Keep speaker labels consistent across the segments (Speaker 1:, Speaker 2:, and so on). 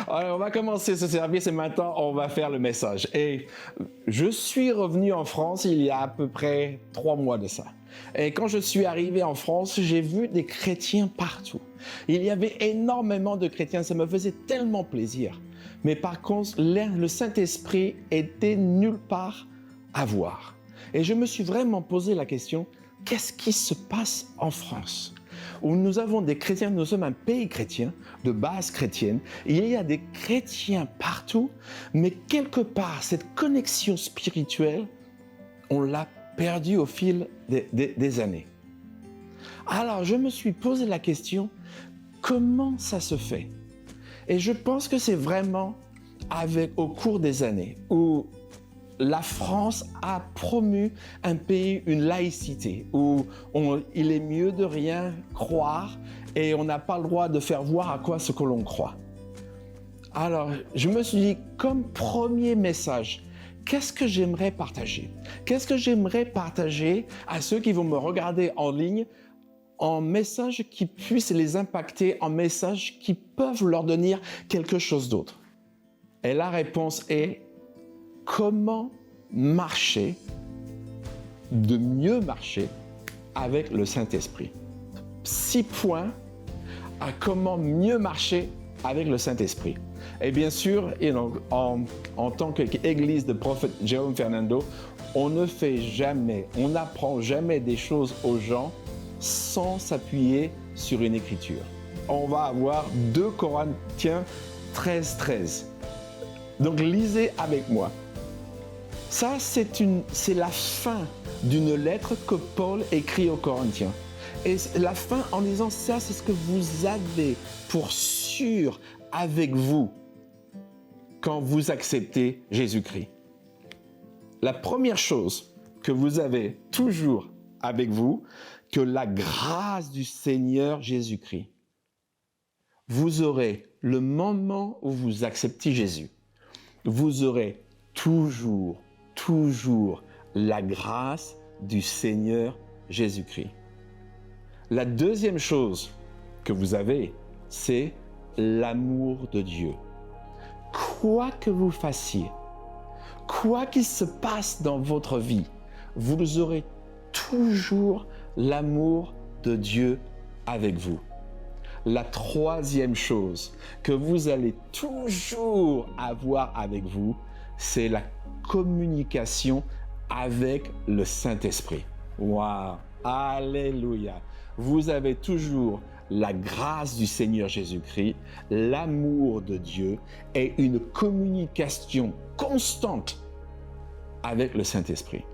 Speaker 1: Alors, on va commencer ce service et maintenant on va faire le message. Et je suis revenu en France il y a à peu près 3 mois de ça. Et quand je suis arrivé en France, j'ai vu des chrétiens partout. Il y avait énormément de chrétiens, ça me faisait tellement plaisir. Mais par contre, le Saint-Esprit était nulle part à voir. Et je me suis vraiment posé la question, qu'est-ce qui se passe en France ? Où nous avons des chrétiens, nous sommes un pays chrétien, de base chrétienne, il y a des chrétiens partout, mais quelque part, cette connexion spirituelle, on l'a perdue au fil des années. Alors, je me suis posé la question, comment ça se fait ? Et je pense que c'est vraiment au cours des années où la France a promu un pays, une laïcité, où il est mieux de rien croire et on n'a pas le droit de faire voir à quoi ce que l'on croit. Alors, je me suis dit, comme premier message, qu'est-ce que j'aimerais partager ? Qu'est-ce que j'aimerais partager à ceux qui vont me regarder en ligne en messages qui puissent les impacter, en messages qui peuvent leur donner quelque chose d'autre ? Et la réponse est comment marcher, de mieux marcher avec le Saint-Esprit. 6 points à comment mieux marcher avec le Saint-Esprit. Et bien sûr, en tant qu'Église de prophète Jérôme Fernando, on n'apprend jamais des choses aux gens sans s'appuyer sur une écriture. On va avoir 2 Corinthiens 13. Donc lisez avec moi. Ça, c'est la fin d'une lettre que Paul écrit aux Corinthiens. Et la fin en disant ça, c'est ce que vous avez pour sûr avec vous quand vous acceptez Jésus-Christ. La première chose que vous avez toujours avec vous, que la grâce du Seigneur Jésus-Christ. Vous aurez le moment où vous acceptez Jésus. Vous aurez toujours la grâce du Seigneur Jésus-Christ. La deuxième chose que vous avez, c'est l'amour de Dieu. Quoi que vous fassiez, quoi qu'il se passe dans votre vie, vous aurez toujours l'amour de Dieu avec vous. La troisième chose que vous allez toujours avoir avec vous, c'est la communication avec le Saint-Esprit. Waouh! Alléluia! Vous avez toujours la grâce du Seigneur Jésus-Christ, l'amour de Dieu et une communication constante avec le Saint-Esprit.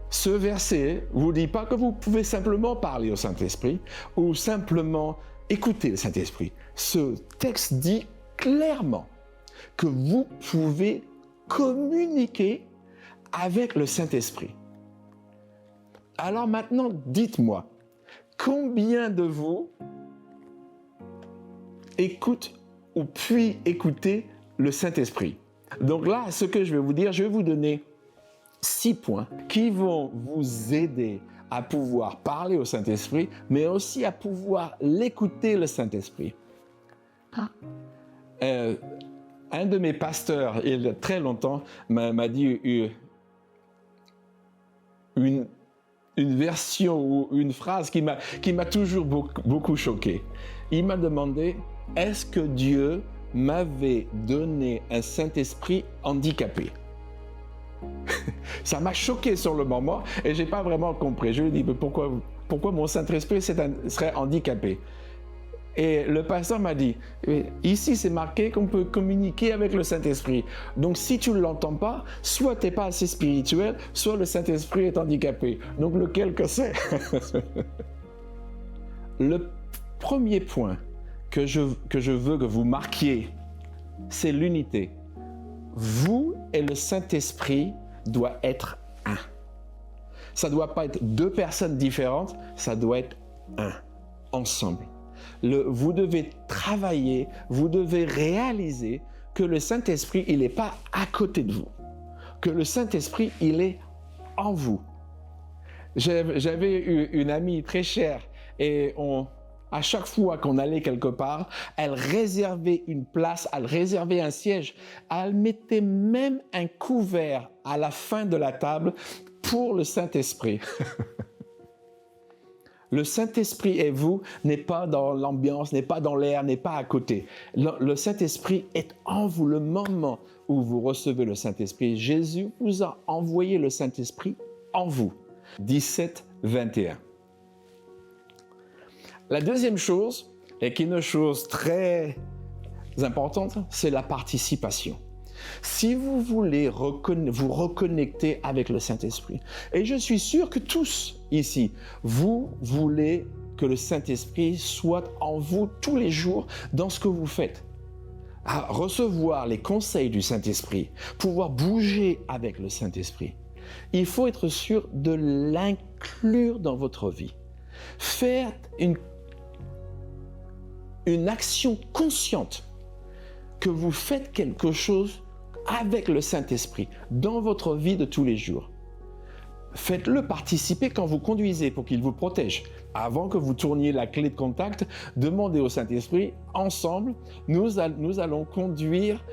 Speaker 1: Ce verset ne vous dit pas que vous pouvez simplement parler au Saint-Esprit ou simplement écouter le Saint-Esprit. Ce texte dit clairement que vous pouvez communiquer avec le Saint-Esprit. Alors maintenant, dites-moi, combien de vous écoutent ou puis écouter le Saint-Esprit? Donc là, ce que je vais vous dire, je vais vous donner 6 points qui vont vous aider à pouvoir parler au Saint-Esprit, mais aussi à pouvoir l'écouter, le Saint-Esprit. Un de mes pasteurs, il y a très longtemps, m'a dit une version ou une phrase qui m'a toujours beaucoup choqué. Il m'a demandé, est-ce que Dieu m'avait donné un Saint-Esprit handicapé? Ça m'a choqué sur le moment et je n'ai pas vraiment compris. Je lui ai dit, pourquoi mon Saint-Esprit serait handicapé? Et le pasteur m'a dit, ici c'est marqué qu'on peut communiquer avec le Saint-Esprit. Donc si tu ne l'entends pas, soit tu n'es pas assez spirituel, soit le Saint-Esprit est handicapé. Donc lequel que c'est? Le premier point que je veux que vous marquiez, c'est l'unité. Vous et le Saint-Esprit doivent être un. Ça ne doit pas être 2 personnes différentes, ça doit être un, ensemble. Vous devez travailler, vous devez réaliser que le Saint-Esprit, il n'est pas à côté de vous. Que le Saint-Esprit, il est en vous. J'avais eu une amie très chère et À chaque fois qu'on allait quelque part, elle réservait une place, elle réservait un siège. Elle mettait même un couvert à la fin de la table pour le Saint-Esprit. Le Saint-Esprit et vous n'est pas dans l'ambiance, n'est pas dans l'air, n'est pas à côté. Le Saint-Esprit est en vous. Le moment où vous recevez le Saint-Esprit, Jésus vous a envoyé le Saint-Esprit en vous. 17, 21. La deuxième chose, et qui est une chose très importante, c'est la participation. Si vous voulez vous reconnecter avec le Saint-Esprit, et je suis sûr que tous ici, vous voulez que le Saint-Esprit soit en vous tous les jours dans ce que vous faites. À recevoir les conseils du Saint-Esprit, pouvoir bouger avec le Saint-Esprit. Il faut être sûr de l'inclure dans votre vie. Faites une action consciente que vous faites quelque chose avec le Saint-Esprit dans votre vie de tous les jours. Faites-le participer quand vous conduisez pour qu'il vous protège. Avant que vous tourniez la clé de contact, demandez au Saint-Esprit, ensemble, nous allons conduire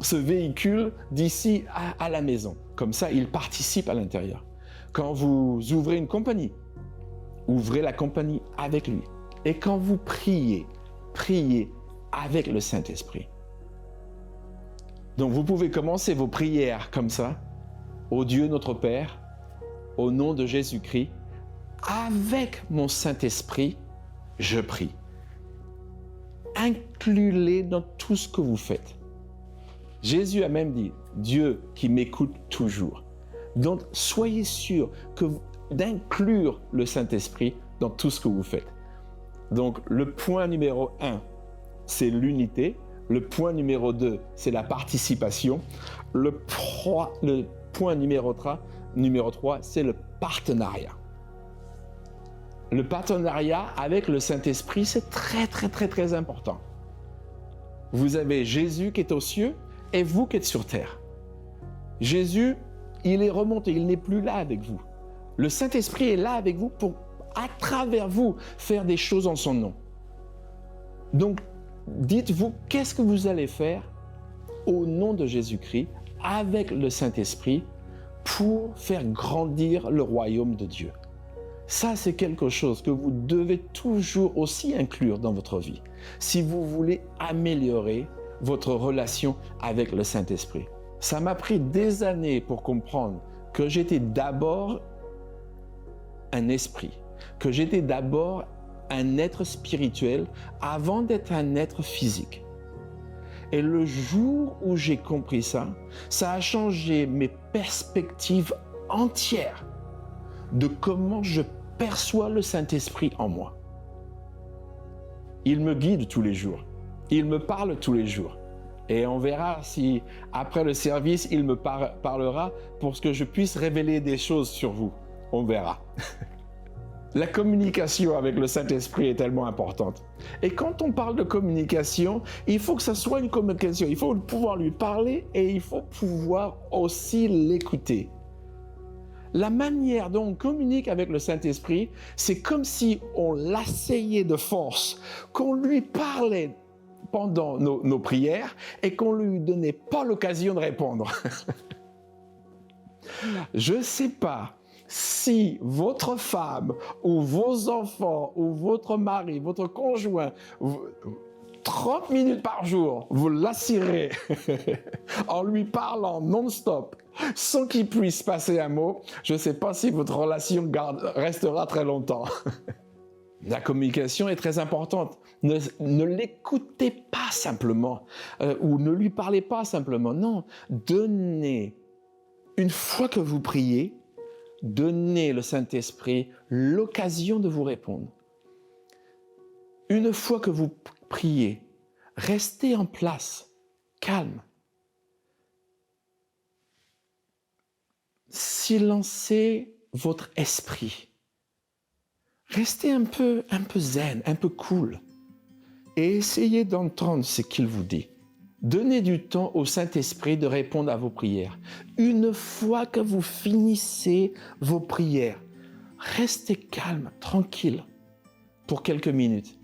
Speaker 1: ce véhicule d'ici à la maison. Comme ça, il participe à l'intérieur. Quand vous ouvrez une compagnie, ouvrez la compagnie avec lui. Et quand vous priez, priez avec le Saint-Esprit. Donc vous pouvez commencer vos prières comme ça, ô Dieu notre Père, au nom de Jésus-Christ, avec mon Saint-Esprit, je prie. Incluez-les dans tout ce que vous faites. Jésus a même dit, Dieu qui m'écoute toujours. Donc soyez sûr d'inclure le Saint-Esprit dans tout ce que vous faites. Donc le point numéro 1, c'est l'unité. Le point numéro 2, c'est la participation. Le point numéro 3, c'est le partenariat. Le partenariat avec le Saint-Esprit, c'est très, très, très, très important. Vous avez Jésus qui est aux cieux et vous qui êtes sur terre. Jésus, il est remonté, il n'est plus là avec vous. Le Saint-Esprit est là avec vous pour, à travers vous, faire des choses en son nom. Donc, dites-vous, qu'est-ce que vous allez faire au nom de Jésus-Christ avec le Saint-Esprit pour faire grandir le royaume de Dieu. Ça, c'est quelque chose que vous devez toujours aussi inclure dans votre vie si vous voulez améliorer votre relation avec le Saint-Esprit. Ça m'a pris des années pour comprendre que j'étais d'abord un esprit, que j'étais d'abord un être spirituel avant d'être un être physique. Et le jour où j'ai compris ça, ça a changé mes perspectives entières de comment je perçois le Saint-Esprit en moi. Il me guide tous les jours. Il me parle tous les jours. Et on verra si, après le service, il me parlera pour que je puisse révéler des choses sur vous. On verra. La communication avec le Saint-Esprit est tellement importante. Et quand on parle de communication, il faut que ça soit une communication. Il faut pouvoir lui parler et il faut pouvoir aussi l'écouter. La manière dont on communique avec le Saint-Esprit, c'est comme si on l'asseillait de force, qu'on lui parlait pendant nos prières et qu'on ne lui donnait pas l'occasion de répondre. Je ne sais pas si votre femme ou vos enfants ou votre mari, votre conjoint, 30 minutes par jour, vous l'assirez en lui parlant non-stop, sans qu'il puisse passer un mot, je ne sais pas si votre relation restera très longtemps. La communication est très importante. Ne l'écoutez pas simplement ou ne lui parlez pas simplement. Non, donnez, une fois que vous priez, donnez le Saint-Esprit l'occasion de vous répondre. Une fois que vous priez, restez en place, calme. Silencez votre esprit. Restez un peu zen, un peu cool. Et essayez d'entendre ce qu'il vous dit. Donnez du temps au Saint-Esprit de répondre à vos prières. Une fois que vous finissez vos prières, restez calme, tranquille. pour quelques minutes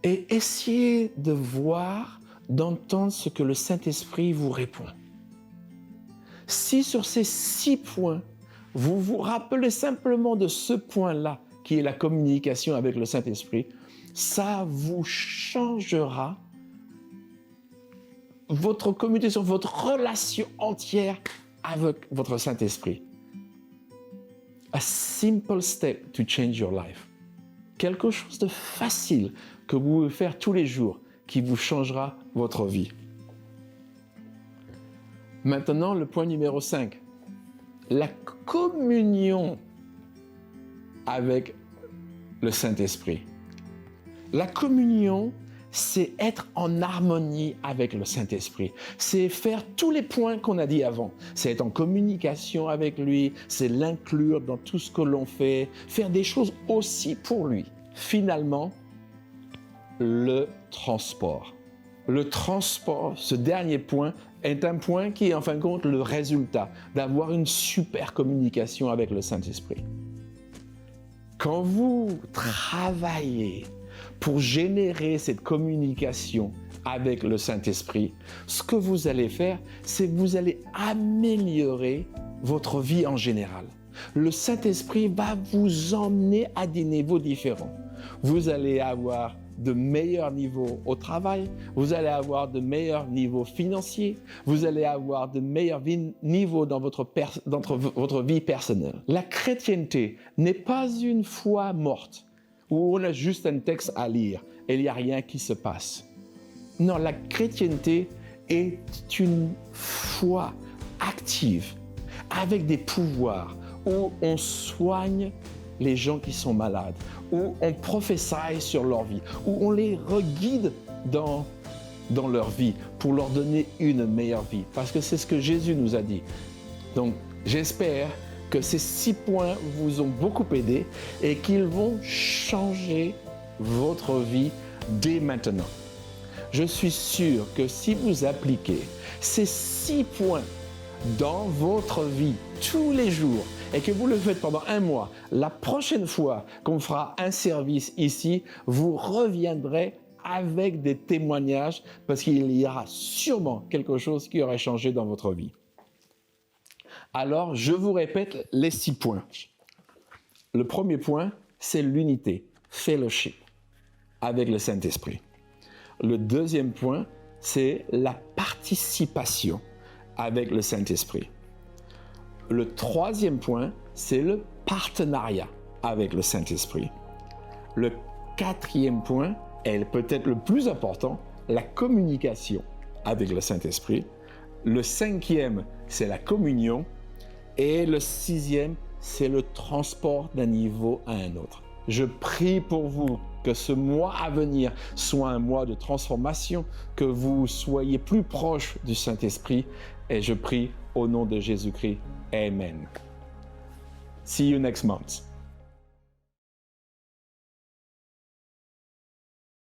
Speaker 1: et essayez de voir, d'entendre ce que le Saint-Esprit vous répond. Si sur ces 6 points, vous vous rappelez simplement de ce point-là, qui est la communication avec le Saint-Esprit, ça vous changera votre communication, votre relation entière avec votre Saint-Esprit. A simple step to change your life. Quelque chose de facile que vous pouvez faire tous les jours qui vous changera votre vie. Maintenant, le point numéro 5. La communion avec le Saint-Esprit. La communion, c'est être en harmonie avec le Saint-Esprit. C'est faire tous les points qu'on a dit avant. C'est être en communication avec lui, c'est l'inclure dans tout ce que l'on fait, faire des choses aussi pour lui. Finalement, le transport. Le transport, ce dernier point, est un point qui est en fin de compte le résultat d'avoir une super communication avec le Saint-Esprit. Quand vous travaillez pour générer cette communication avec le Saint-Esprit, ce que vous allez faire, c'est que vous allez améliorer votre vie en général. Le Saint-Esprit va vous emmener à des niveaux différents. Vous allez avoir de meilleurs niveaux au travail, vous allez avoir de meilleurs niveaux financiers, vous allez avoir de meilleurs niveaux dans votre vie personnelle. La chrétienté n'est pas une foi morte, où on a juste un texte à lire et il n'y a rien qui se passe. Non, la chrétienté est une foi active, avec des pouvoirs, où on soigne les gens qui sont malades, où on prophétie sur leur vie, où on les reguide dans leur vie pour leur donner une meilleure vie. Parce que c'est ce que Jésus nous a dit. Donc, j'espère que ces 6 points vous ont beaucoup aidé et qu'ils vont changer votre vie dès maintenant. Je suis sûr que si vous appliquez ces 6 points dans votre vie tous les jours et que vous le faites pendant 1 mois, la prochaine fois qu'on fera un service ici, vous reviendrez avec des témoignages parce qu'il y aura sûrement quelque chose qui aurait changé dans votre vie. Alors, je vous répète les 6 points. Le premier point, c'est l'unité, fellowship, avec le Saint-Esprit. Le deuxième point, c'est la participation avec le Saint-Esprit. Le troisième point, c'est le partenariat avec le Saint-Esprit. Le quatrième point, et peut-être le plus important, la communication avec le Saint-Esprit. Le cinquième, c'est la communion. Et le sixième, c'est le transport d'un niveau à un autre. Je prie pour vous que ce mois à venir soit un mois de transformation, que vous soyez plus proche du Saint-Esprit. Et je prie au nom de Jésus-Christ. Amen. See you next month.